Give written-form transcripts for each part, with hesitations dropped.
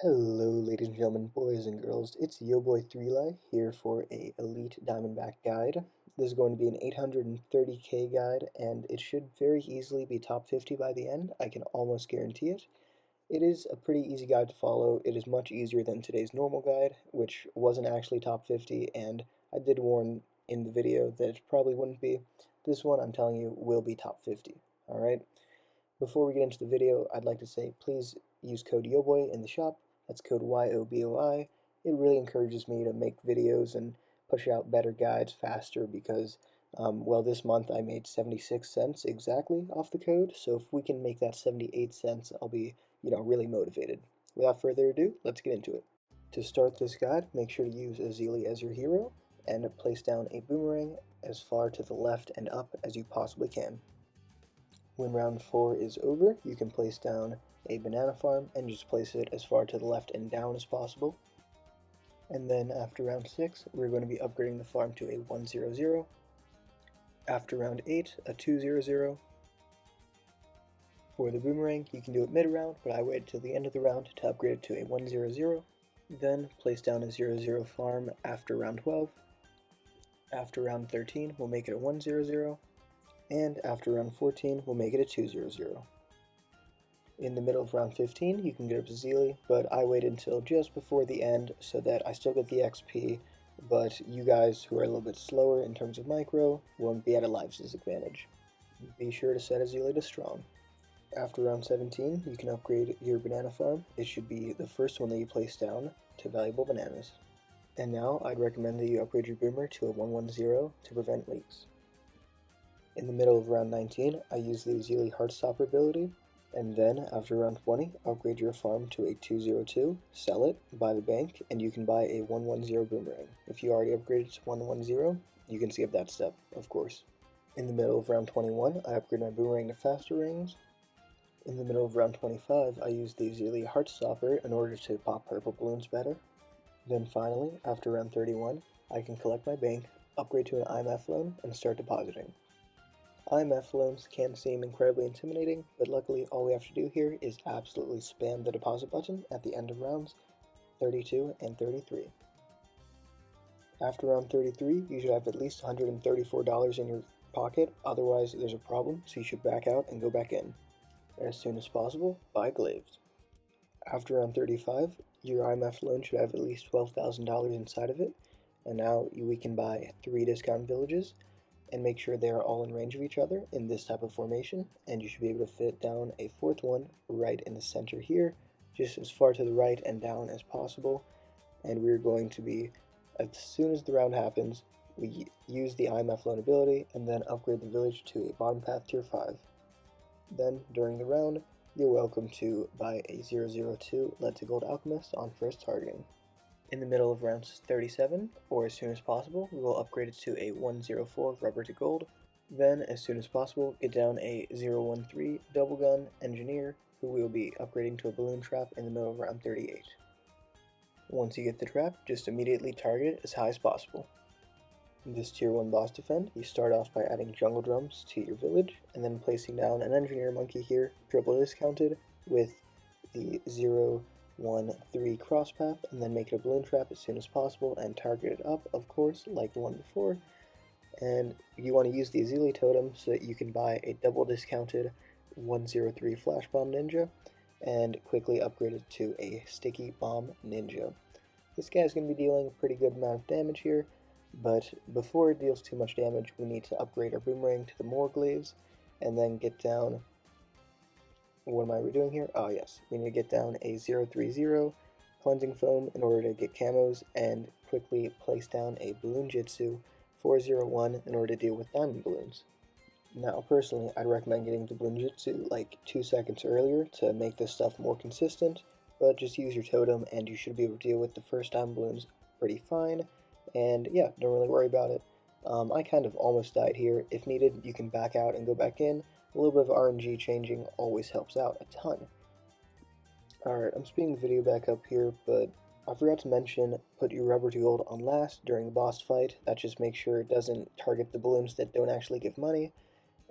Hello ladies and gentlemen, boys and girls, it's yo boy 3Li here for a Elite Diamondback guide. This is going to be an 830k guide and it should very easily be top 50 by the end. I can almost guarantee it. It is a pretty easy guide to follow. It is much easier than today's normal guide, which wasn't actually top 50, and I did warn in the video that it probably wouldn't be. This one, I'm telling you, will be top 50. Alright? Before we get into the video, I'd like to say please use code YOBOY in the shop. That's code YOBOI. It really encourages me to make videos and push out better guides faster because, well, this month I made 76 cents exactly off the code. So if we can make that 78 cents, I'll be, really motivated. Without further ado, let's get into it. To start this guide, make sure to use Azili as your hero and place down a boomerang as far to the left and up as you possibly can. When round 4 is over, you can place down a banana farm and just place it as far to the left and down as possible. And then after round 6, we're going to be upgrading the farm to a 100. After round 8, a 200. For the boomerang, you can do it mid-round, but I waited till the end of the round to upgrade it to a 100. Then place down a 00 farm after round 12. After round 13, we'll make it a 100. And after round 14, we'll make it a 200. In the middle of round 15, you can get up to Azili, but I waited until just before the end so that I still get the XP, but you guys who are a little bit slower in terms of micro won't be at a life disadvantage. Be sure to set Azili to strong. After round 17, you can upgrade your banana farm. It should be the first one that you place down to valuable bananas. And now, I'd recommend that you upgrade your boomer to a 110 to prevent leaks. In the middle of round 19, I use the Azili Heartstopper ability, and then after round 20, upgrade your farm to a 202, sell it, buy the bank, and you can buy a 110 boomerang. If you already upgraded to 110, you can skip that step, of course. In the middle of round 21, I upgrade my boomerang to faster rings. In the middle of round 25, I use the Azili Heartstopper in order to pop purple balloons better. Then finally, after round 31, I can collect my bank, upgrade to an IMF loan, and start depositing. IMF loans can seem incredibly intimidating, but luckily all we have to do here is absolutely spam the deposit button at the end of rounds 32 and 33. After round 33, you should have at least $134 in your pocket, otherwise there's a problem, so you should back out and go back in. As soon as possible, buy glaives. After round 35, your IMF loan should have at least $12,000 inside of it, and now we can buy 3 discount villages, and make sure they are all in range of each other in this type of formation, and you should be able to fit down a 4th one right in the center here, just as far to the right and down as possible. And we're going to be, as soon as the round happens, we use the IMF loan ability and then upgrade the village to a bottom path tier 5. Then, during the round, you're welcome to buy a 002 Lead to Gold Alchemist on first targeting. In the middle of round 37, or as soon as possible, we will upgrade it to a 104 Rubber to Gold. Then, as soon as possible, get down a 013 Double Gun Engineer, who we will be upgrading to a Balloon Trap in the middle of round 38. Once you get the trap, just immediately target it as high as possible. In this tier 1 boss defend, you start off by adding jungle drums to your village, and then placing down an Engineer Monkey here, triple discounted, with the 013 cross path, and then make it a balloon trap as soon as possible and target it up, of course, like the one before. And you want to use the Azili totem so that you can buy a double discounted 103 flash bomb ninja and quickly upgrade it to a sticky bomb ninja. This guy's going to be dealing a pretty good amount of damage here, but before it deals too much damage, we need to upgrade our boomerang to the more glaives and then get down. What am I doing here? Oh yes, we need to get down a 030 cleansing foam in order to get camos and quickly place down a balloon jitsu 401 in order to deal with diamond balloons. Now personally, I'd recommend getting the balloon jitsu like 2 seconds earlier to make this stuff more consistent, but just use your totem and you should be able to deal with the first diamond balloons pretty fine, and yeah, don't really worry about it. I kind of almost died here. If needed, you can back out and go back in. A little bit of RNG changing always helps out a ton. Alright, I'm speeding the video back up here, but I forgot to mention, put your rubber to gold on last during the boss fight. That just makes sure it doesn't target the balloons that don't actually give money.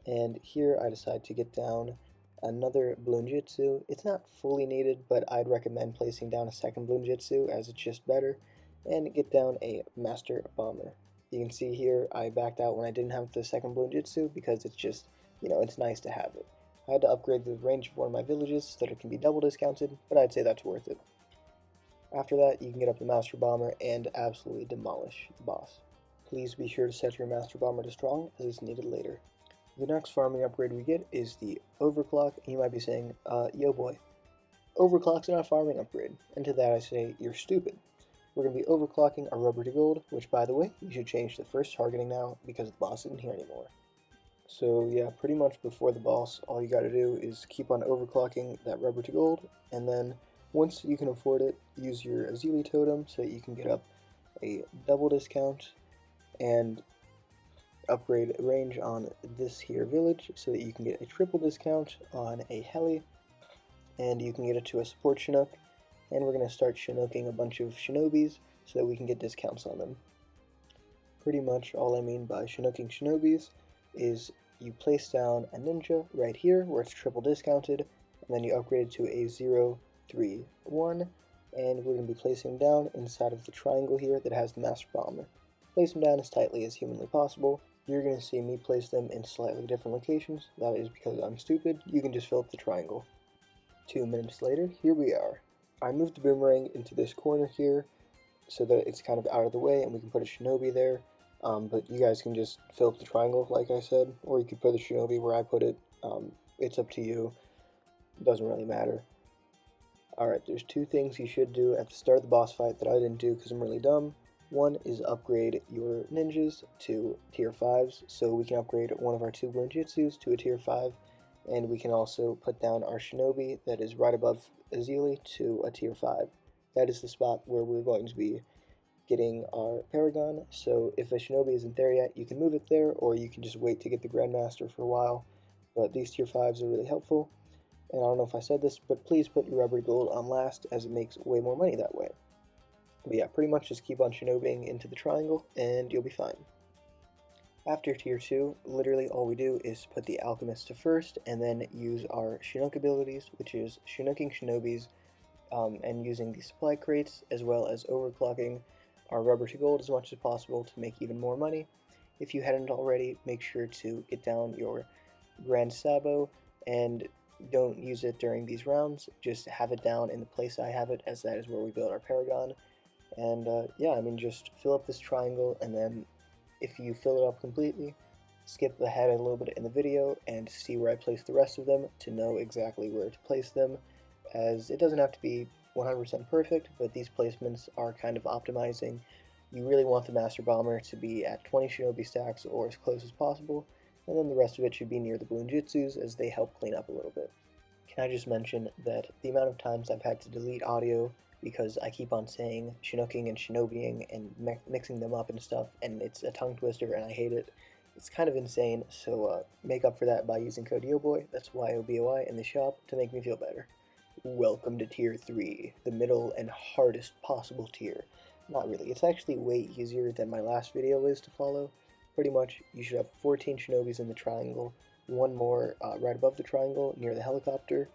And here I decide to get down another Bloonjitsu. It's not fully needed, but I'd recommend placing down a second Bloonjitsu as it's just better, and get down a Master Bomber. You can see here I backed out when I didn't have the second Bloonjitsu because it's just, it's nice to have it. I had to upgrade the range of one of my villages so that it can be double discounted, but I'd say that's worth it. After that, you can get up the Master Bomber and absolutely demolish the boss. Please be sure to set your Master Bomber to strong, as it's needed later. The next farming upgrade we get is the Overclock, and you might be saying, yo boy, Overclock's not a farming upgrade, and to that I say, you're stupid. We're going to be overclocking our rubber to gold, which by the way, you should change the first targeting now, because the boss isn't here anymore. So yeah, pretty much before the boss, all you gotta do is keep on overclocking that rubber to gold, and then once you can afford it, use your Azili totem so that you can get up a double discount, and upgrade range on this here village so that you can get a triple discount on a heli, and you can get it to a support Chinook, and we're going to start Chinooking a bunch of Shinobis so that we can get discounts on them. Pretty much all I mean by Chinooking Shinobis is you place down a ninja right here where it's triple discounted, and then you upgrade it to a 0, 3, 1, and we're going to be placing down inside of the triangle here that has the Master Bomber. Place them down as tightly as humanly possible. You're going to see me place them in slightly different locations. That is because I'm stupid. You can just fill up the triangle. 2 minutes later, here we are. I moved the boomerang into this corner here so that it's kind of out of the way and we can put a shinobi there. But you guys can just fill up the triangle like I said, or you could put the shinobi where I put it. It's up to you. It doesn't really matter. Alright, there's 2 things you should do at the start of the boss fight that I didn't do because I'm really dumb. One is upgrade your ninjas to tier 5s, so we can upgrade one of our 2 Bloonjitsus to a tier 5, and we can also put down our shinobi that is right above Azili to a tier 5. That is the spot where we're going to be getting our Paragon, so if a shinobi isn't there yet, you can move it there, or you can just wait to get the Grandmaster for a while, but these tier 5s are really helpful. And I don't know if I said this, but please put your rubber gold on last, as it makes way more money that way. But yeah, pretty much just keep on shinobiing into the triangle, and you'll be fine. After tier 2, literally all we do is put the alchemist to first, and then use our Chinook abilities, which is Chinooking Shinobis, and using the supply crates, as well as overclocking our rubber to gold as much as possible to make even more money. If you hadn't already, make sure to get down your Grand Sabo, and don't use it during these rounds, just have it down in the place I have it, as that is where we build our Paragon. And yeah, I mean, just fill up this triangle, and then if you fill it up completely, skip ahead a little bit in the video and see where I place the rest of them to know exactly where to place them, as it doesn't have to be 100% perfect, but these placements are kind of optimizing. You really want the Master Bomber to be at 20 Shinobi stacks or as close as possible, and then the rest of it should be near the Bloonjitsus as they help clean up a little bit. Can I just mention that the amount of times I've had to delete audio because I keep on saying Chinooking and Shinobiing and mixing them up and stuff, and it's a tongue twister and I hate it. It's kind of insane, so make up for that by using code YOBOY, that's YOBOY, in the shop to make me feel better. Welcome to tier 3, the middle and hardest possible tier. Not really, it's actually way easier than my last video is to follow. Pretty much, you should have 14 Shinobis in the triangle, 1 more right above the triangle near the helicopter,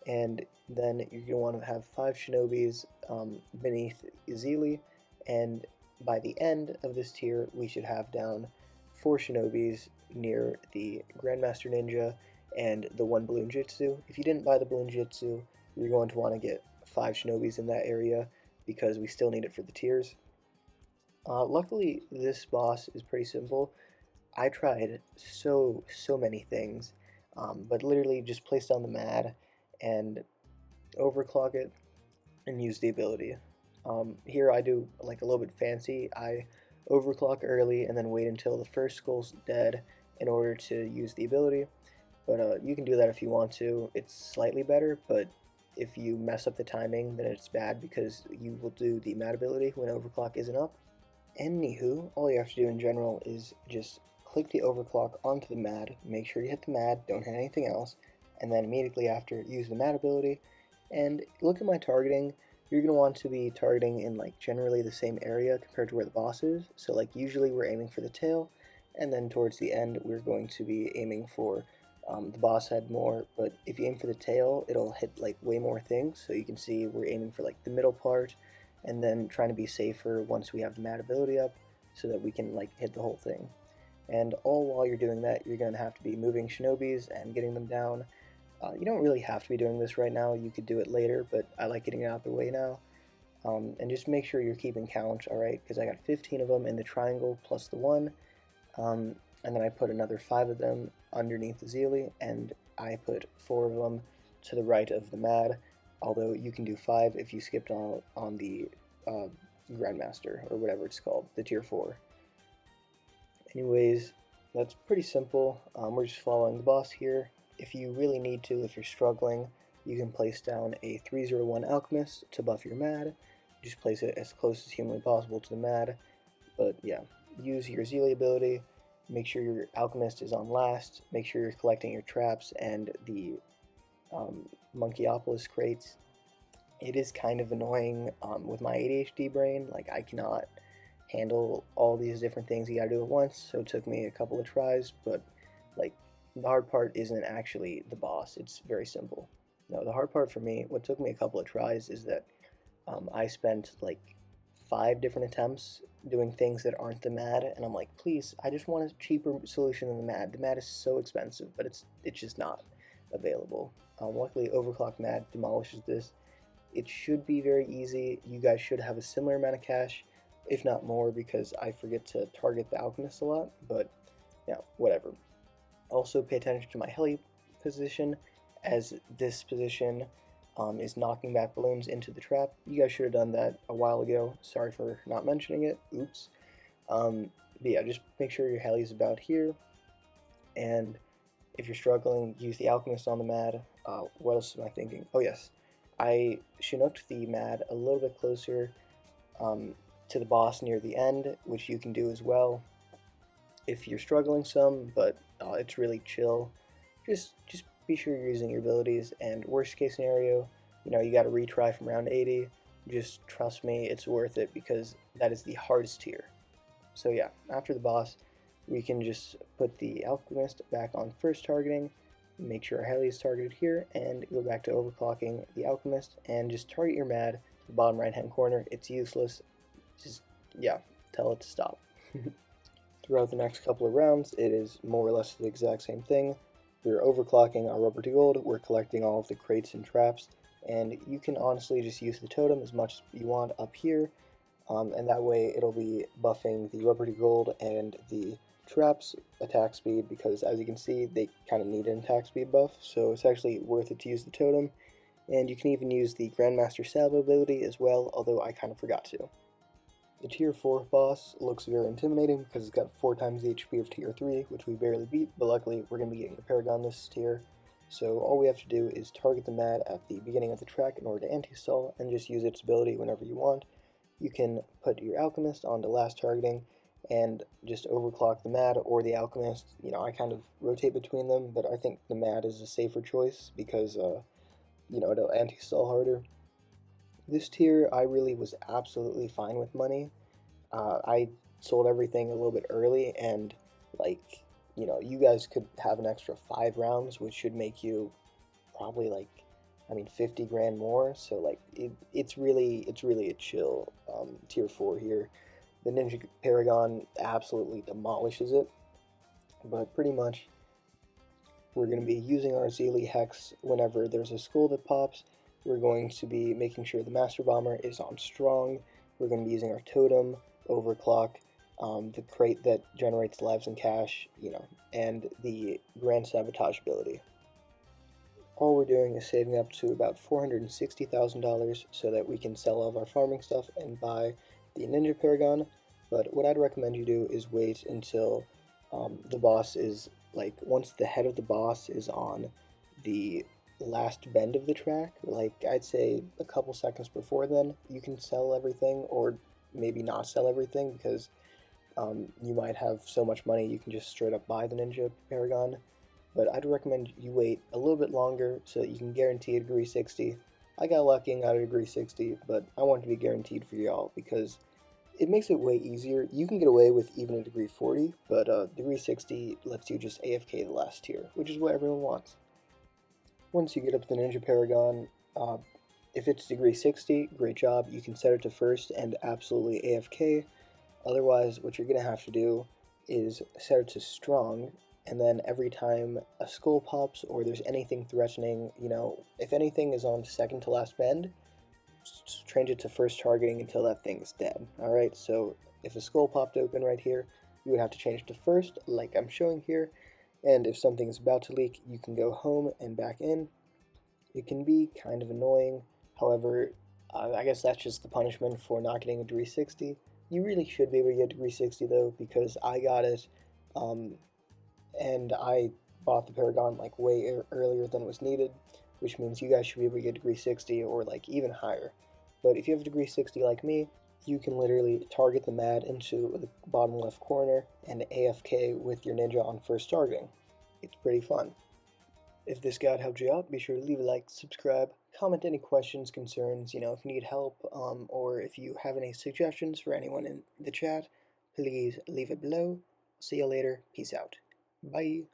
and then you're going to want to have 5 Shinobis beneath Azili, and by the end of this tier, we should have down 4 Shinobis near the Grandmaster Ninja and the 1 Bloonjitsu. If you didn't buy the Bloonjitsu, you're going to want to get 5 Shinobis in that area, because we still need it for the tiers. Luckily, this boss is pretty simple. I tried so many things, but literally just place down the MAD and overclock it and use the ability. Here I do like a little bit fancy. I overclock early and then wait until the first skull's dead in order to use the ability, but you can do that if you want to. It's slightly better, but if you mess up the timing, then it's bad because you will do the MAD ability when overclock isn't up. Anywho, all you have to do in general is just click the overclock onto the MAD, make sure you hit the MAD, don't hit anything else, and then immediately after use the MAD ability, and look at my targeting. You're going to want to be targeting in like generally the same area compared to where the boss is, so like usually we're aiming for the tail, and then towards the end we're going to be aiming for The boss had more, but if you aim for the tail, it'll hit like way more things. So you can see we're aiming for like the middle part, and then trying to be safer once we have the mad ability up, so that we can like hit the whole thing. And all while you're doing that, you're going to have to be moving shinobis and getting them down. You don't really have to be doing this right now, you could do it later, but I like getting it out of the way now. And just make sure you're keeping count, alright, because I got 15 of them in the triangle plus the 1, and then I put another 5 of them underneath the Zeely, and I put 4 of them to the right of the Mad, although you can do 5 if you skipped on the Grandmaster, or whatever it's called, the tier 4. Anyways, that's pretty simple. We're just following the boss here. If you really need to, if you're struggling, you can place down a 301 Alchemist to buff your Mad. Just place it as close as humanly possible to the Mad. But yeah, use your Zeely ability, make sure your Alchemist is on last, make sure you're collecting your traps and the Monkeyopolis crates. It is kind of annoying with my ADHD brain, like I cannot handle all these different things you gotta do at once, so it took me a couple of tries, but like the hard part isn't actually the boss, it's very simple. No, the hard part for me, what took me a couple of tries, is that I spent like 5 different attempts doing things that aren't the Mad, and I'm like, please, I just want a cheaper solution than the Mad. The Mad is so expensive, but it's just not available. Luckily, Overclock Mad demolishes this. It should be very easy. You guys should have a similar amount of cash, if not more, because I forget to target the Alchemist a lot, but yeah, whatever. Also, pay attention to my heli position, as this position is knocking back balloons into the trap. You guys should have done that a while ago. Sorry for not mentioning it. Oops. But yeah, just make sure your heli is about here. And if you're struggling, use the Alchemist on the Mad. What else am I thinking? Oh yes, I chinooked the Mad a little bit closer to the boss near the end, which you can do as well if you're struggling some, but it's really chill. Just be sure you're using your abilities, and worst case scenario, you know, you got to retry from round 80. Just trust me, it's worth it, because that is the hardest tier. So yeah, after the boss, we can just put the Alchemist back on first targeting, make sure our heli is targeted here, and go back to overclocking the Alchemist, and just target your Mad to the bottom right hand corner. It's useless, just, yeah, tell it to stop. Throughout the next couple of rounds, it is more or less the exact same thing. We're overclocking our rubber to gold, we're collecting all of the crates and traps, and you can honestly just use the totem as much as you want up here, and that way it'll be buffing the rubber to gold and the traps attack speed, because as you can see, they kind of need an attack speed buff, so it's actually worth it to use the totem. And you can even use the Grandmaster Salvo ability as well, although I kind of forgot to. The tier 4 boss looks very intimidating because it's got 4 times the HP of tier 3, which we barely beat, but luckily we're going to be getting the Paragonless tier. So all we have to do is target the Mad at the beginning of the track in order to anti-stall, and just use its ability whenever you want. You can put your Alchemist onto last targeting and just overclock the Mad or the Alchemist. You know, I kind of rotate between them, but I think the Mad is a safer choice because, you know, it'll anti-stall harder. This tier, I really was absolutely fine with money. I sold everything a little bit early, and like, you know, you guys could have an extra 5 rounds, which should make you probably like, I mean, 50 grand more. So like, it's really a chill tier 4 here. The Ninja Paragon absolutely demolishes it, but pretty much we're going to be using our Zeely Hex whenever there's a skull that pops. We're going to be making sure the Master Bomber is on strong. We're going to be using our totem, overclock, the crate that generates lives and cash, you know, and the Grand Sabotage ability. All we're doing is saving up to about $460,000 so that we can sell all of our farming stuff and buy the Ninja Paragon. But what I'd recommend you do is wait until the boss is, like, once the head of the boss is on the last bend of the track, like I'd say a couple seconds before then, you can sell everything, or maybe not sell everything, because you might have so much money you can just straight up buy the Ninja Paragon. But I'd recommend you wait a little bit longer so that you can guarantee a degree 60. I got lucky and got a degree 60, but I want it to be guaranteed for y'all, because it makes it way easier. You can get away with even a degree 40, but degree 60 lets you just AFK the last tier, which is what everyone wants. Once you get up to the Ninja Paragon, if it's degree 60, great job. You can set it to first and absolutely AFK. Otherwise, what you're going to have to do is set it to strong, and then every time a skull pops or there's anything threatening, if anything is on second to last bend, change it to first targeting until that thing's dead. Alright, so if a skull popped open right here, you would have to change it to first, like I'm showing here, and if something is about to leak, you can go home and back in. It can be kind of annoying, however, I guess that's just the punishment for not getting a degree 60. You really should be able to get degree 60 though, because I got it, and I bought the Paragon like way earlier than was needed, which means you guys should be able to get degree 60 or like even higher. But if you have degree 60 like me, you can literally target the mad into the bottom left corner and AFK with your ninja on first targeting. It's pretty fun. If this guide helped you out, be sure to leave a like, subscribe, comment any questions, concerns, if you need help, or if you have any suggestions for anyone in the chat, please leave it below. See you later. Peace out. Bye.